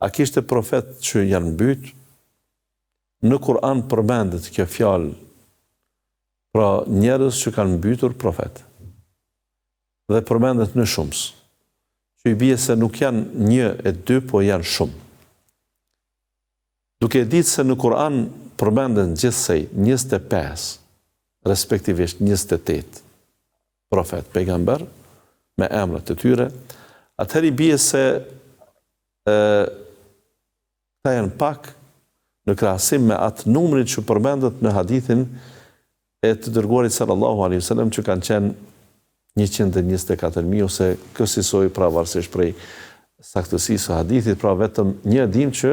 A kishte profet që janë mbyt? Në Kur'an përmendet kjo fjalë, pra njerëz që kanë mbytur profet. Dhe përmendet në shumës. Që i bie se nuk janë 1 e 2, po janë shumë. Duke ditë se në Kur'an përmenden gjithsej 25, respektivisht 28 profet, pejgamber, me emrat e tyre, atëherë i bie se ta janë pak në krahasim me atë numrin që përmendet në hadithin e të dërguarit sallallahu alaihi wasallam që kanë qenë 124.000 ose kësaj pra varësisht prej saktësisë së hadithit, pra vetëm një dim që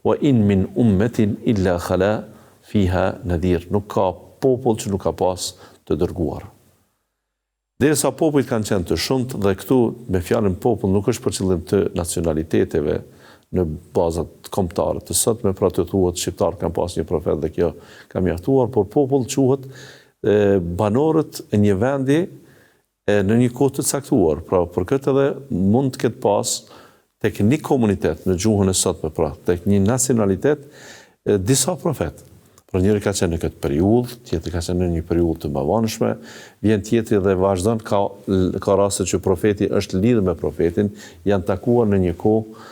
wa in min ummetin illa khala fiha nadir, nuk ka popull që nuk ka pas të dërguar. Derisa popujt kanë qenë të shumtë, dhe këtu me fjalën popull nuk është për qëllim të nacionaliteteve në bazat kombëtare të sotme, pra të thuhet shqiptar kanë pas një profet dhe kjo ka mjaftuar, por popull quhet banorët e një vendi në një kohë të caktuar. Pra për këtë edhe mund të ketë pas tek një komunitet në gjuhën e sotme, pra tek një nacionalitet disa profet. Pra njëri ka qenë në këtë periudhë, tjetri ka qenë në një periudhë të mbavanshme, vjen tjetri dhe vazhdon, ka raste që profeti është lidhur me profetin, janë takuar në një kohë,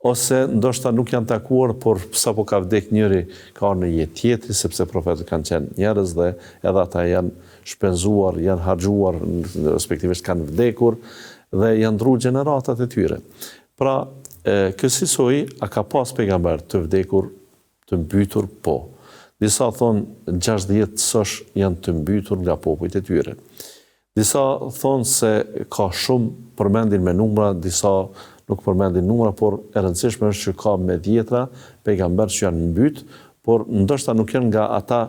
ose ndoshta nuk janë takuar, por sapo ka vdek njëri, ka në jetë tjetri, sepse profetët kanë qenë njerëz dhe edhe ata janë shpenzuar, janë harxhuar, respektivisht kanë vdekur dhe janë ndruar gjeneratat e tyre. Pra, kësaj a ka pas pejgamber të vdekur, të mbytur, po. Disa thonë 60 sosh janë të mbytur nga popujt e tyre. Disa thonë se ka shumë, përmendin me numra, disa nuk përmendin numra, por e rëndësishme është që ka me dhjetra pejgamber që janë mbyt, por ndoshta nuk janë nga ata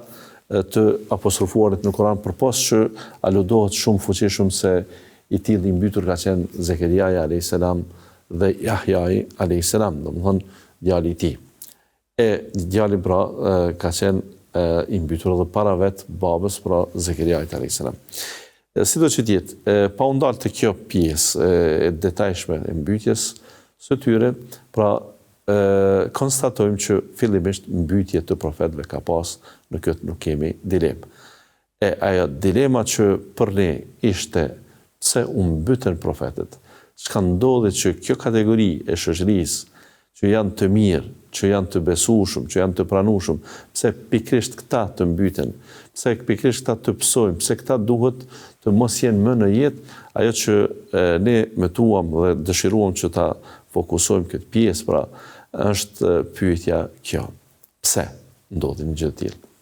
të apostrofuarit në Kur'an, përpos që aludohet shumë fuqishëm se i tillë i mbytur ka qenë Zekeriaja a.s. dhe Jahjai a.s. domethënë djali i tij. E djali pra ka qenë i mbytur edhe para vetë babës, pra Zekeriajit a.s. Sido që tjetë, pa u ndalë të kjo pjesë e detajshme e mbytjes së tyre, pra konstatojmë që fillimisht mbytje të profetëve ka pas, në këtë nuk kemi dilemë. E ajo dilema që për ne ishte pse u mbytën profetët, çka ndodhi që kjo kategori e shoqërisë që janë të mirë, që janë të besueshëm, që janë të pranueshëm, pse pikrisht këta të mbyten, pse pikrisht këta të psojmë, pse këta duhet të mos jenë më në jetë, ajo që ne metuam dhe dëshiruam që ta fokusojmë këtë pjesë, pra është pyetja kjo. Pse ndodhi një gjë e tillë?